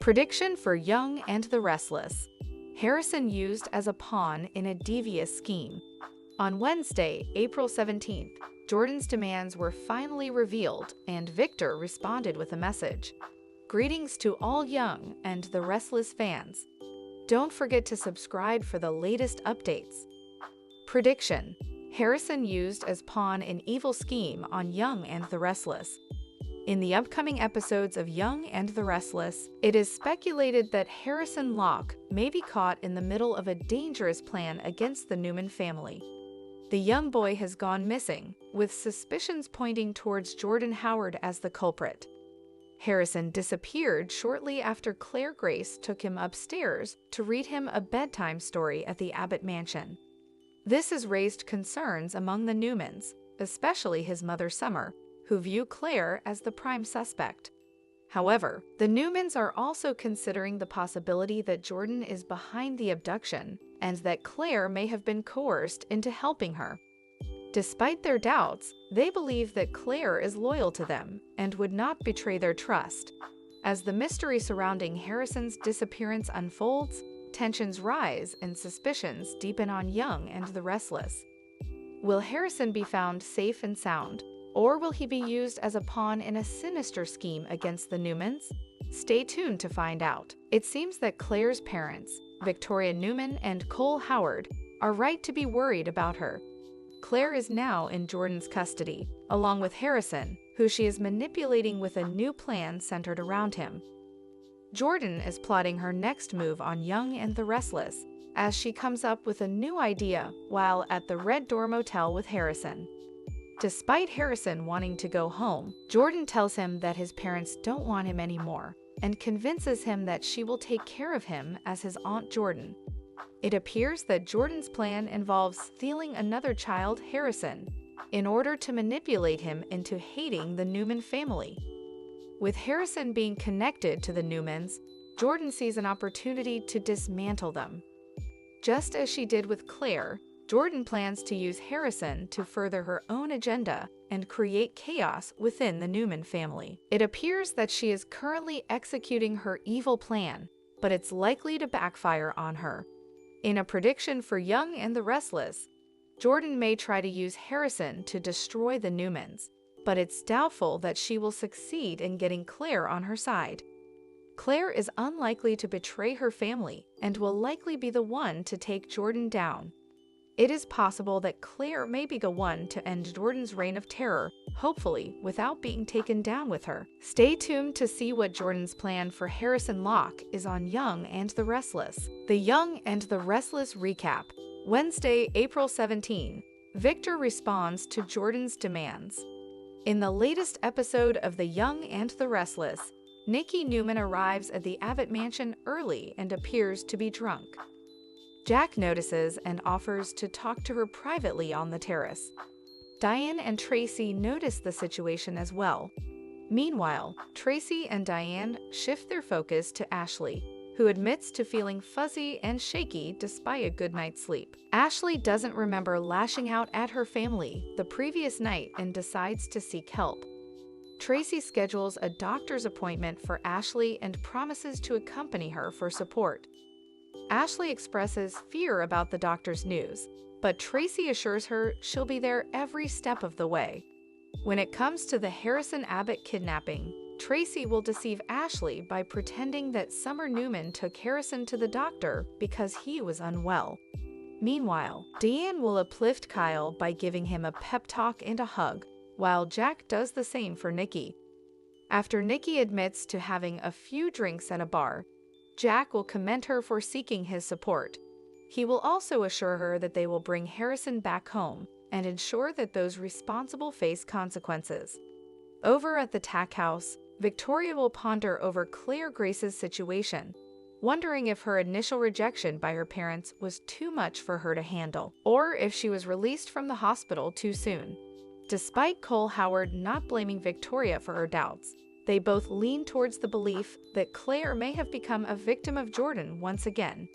Prediction for Young and the Restless. Harrison used as a pawn in a devious scheme. On Wednesday, April 17th, Jordan's demands were finally revealed, and Victor responded with a message. Greetings to all Young and the Restless fans. Don't forget to subscribe for the latest updates. Prediction. Harrison used as pawn in evil scheme on Young and the Restless. In the upcoming episodes of Young and the Restless, it is speculated that Harrison Locke may be caught in the middle of a dangerous plan against the Newman family. The young boy has gone missing, with suspicions pointing towards Jordan Howard as the culprit. Harrison disappeared shortly after Claire Grace took him upstairs to read him a bedtime story at the Abbott mansion. This has raised concerns among the Newmans, especially his mother Summer, who view Claire as the prime suspect. However, the Newmans are also considering the possibility that Jordan is behind the abduction and that Claire may have been coerced into helping her. Despite their doubts, they believe that Claire is loyal to them and would not betray their trust. As the mystery surrounding Harrison's disappearance unfolds, tensions rise and suspicions deepen on Young and the Restless. Will Harrison be found safe and sound, or will he be used as a pawn in a sinister scheme against the Newmans? Stay tuned to find out. It seems that Claire's parents, Victoria Newman and Cole Howard, are right to be worried about her. Claire is now in Jordan's custody, along with Harrison, who she is manipulating with a new plan centered around him. Jordan is plotting her next move on Young and the Restless, as she comes up with a new idea while at the Red Door Motel with Harrison. Despite Harrison wanting to go home, Jordan tells him that his parents don't want him anymore and convinces him that she will take care of him as his Aunt Jordan. It appears that Jordan's plan involves stealing another child, Harrison, in order to manipulate him into hating the Newman family. With Harrison being connected to the Newmans, Jordan sees an opportunity to dismantle them. Just as she did with Claire, Jordan plans to use Harrison to further her own agenda and create chaos within the Newman family. It appears that she is currently executing her evil plan, but it's likely to backfire on her. In a prediction for Young and the Restless, Jordan may try to use Harrison to destroy the Newmans, but it's doubtful that she will succeed in getting Claire on her side. Claire is unlikely to betray her family and will likely be the one to take Jordan down. It is possible that Claire may be the one to end Jordan's reign of terror, hopefully without being taken down with her. Stay tuned to see what Jordan's plan for Harrison Locke is on Young and the Restless. The Young and the Restless recap. Wednesday, April 17. Victor responds to Jordan's demands. In the latest episode of The Young and the Restless, Nikki Newman arrives at the Abbott mansion early and appears to be drunk. Jack notices and offers to talk to her privately on the terrace. Diane and Tracy notice the situation as well. Meanwhile, Tracy and Diane shift their focus to Ashley, who admits to feeling fuzzy and shaky despite a good night's sleep. Ashley doesn't remember lashing out at her family the previous night and decides to seek help. Tracy schedules a doctor's appointment for Ashley and promises to accompany her for support. Ashley expresses fear about the doctor's news, but Tracy assures her she'll be there every step of the way. When it comes to the Harrison Abbott kidnapping, Tracy will deceive Ashley by pretending that Summer Newman took Harrison to the doctor because he was unwell. Meanwhile, Deanne will uplift Kyle by giving him a pep talk and a hug, while Jack does the same for Nikki. After Nikki admits to having a few drinks at a bar, Jack will commend her for seeking his support. He will also assure her that they will bring Harrison back home and ensure that those responsible face consequences. Over at the Tack House, Victoria will ponder over Claire Grace's situation, wondering if her initial rejection by her parents was too much for her to handle, or if she was released from the hospital too soon. Despite Cole Howard not blaming Victoria for her doubts, they both lean towards the belief that Claire may have become a victim of Jordan once again.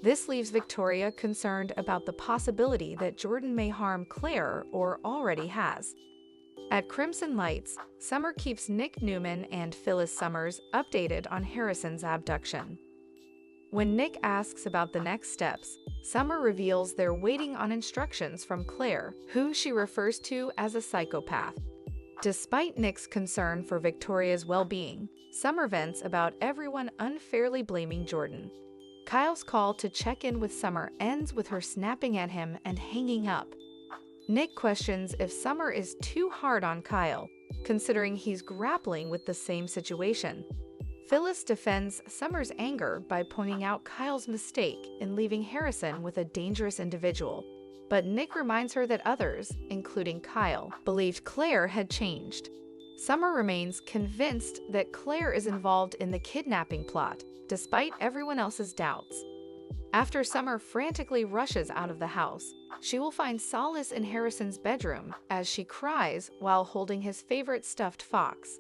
This leaves Victoria concerned about the possibility that Jordan may harm Claire or already has. At Crimson Lights, Summer keeps Nick Newman and Phyllis Summers updated on Harrison's abduction. When Nick asks about the next steps, Summer reveals they're waiting on instructions from Claire, who she refers to as a psychopath. Despite Nick's concern for Victoria's well-being, Summer vents about everyone unfairly blaming Jordan. Kyle's call to check in with Summer ends with her snapping at him and hanging up. Nick questions if Summer is too hard on Kyle, considering he's grappling with the same situation. Phyllis defends Summer's anger by pointing out Kyle's mistake in leaving Harrison with a dangerous individual, but Nick reminds her that others, including Kyle, believed Claire had changed. Summer remains convinced that Claire is involved in the kidnapping plot, despite everyone else's doubts. After Summer frantically rushes out of the house, she will find solace in Harrison's bedroom as she cries while holding his favorite stuffed fox.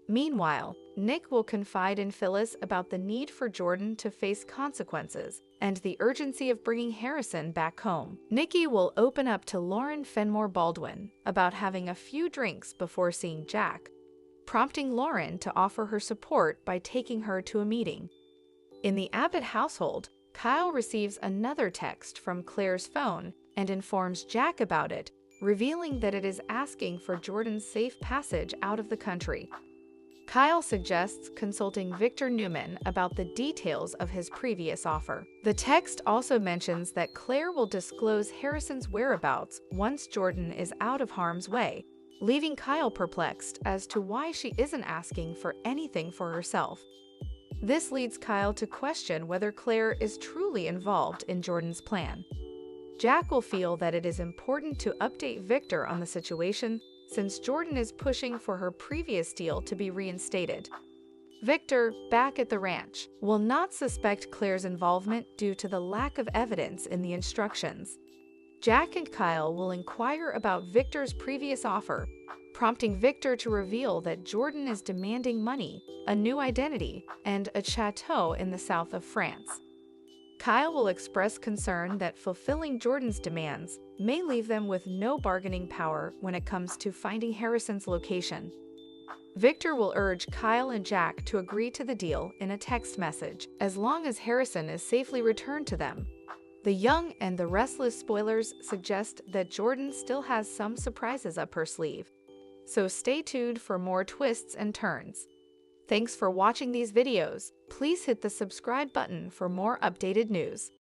Meanwhile, Nick will confide in Phyllis about the need for Jordan to face consequences and the urgency of bringing Harrison back home. Nikki will open up to Lauren Fenmore Baldwin about having a few drinks before seeing Jack, prompting Lauren to offer her support by taking her to a meeting. In the Abbott household, Kyle receives another text from Claire's phone and informs Jack about it, revealing that it is asking for Jordan's safe passage out of the country. Kyle suggests consulting Victor Newman about the details of his previous offer. The text also mentions that Claire will disclose Harrison's whereabouts once Jordan is out of harm's way, leaving Kyle perplexed as to why she isn't asking for anything for herself. This leads Kyle to question whether Claire is truly involved in Jordan's plan. Jack will feel that it is important to update Victor on the situation since Jordan is pushing for her previous deal to be reinstated. Victor, back at the ranch, will not suspect Claire's involvement due to the lack of evidence in the instructions. Jack and Kyle will inquire about Victor's previous offer, prompting Victor to reveal that Jordan is demanding money, a new identity, and a chateau in the south of France. Kyle will express concern that fulfilling Jordan's demands may leave them with no bargaining power when it comes to finding Harrison's location. Victor will urge Kyle and Jack to agree to the deal in a text message, as long as Harrison is safely returned to them. The Young and the Restless spoilers suggest that Jordan still has some surprises up her sleeve, so stay tuned for more twists and turns. Thanks for watching these videos. Please hit the subscribe button for more updated news.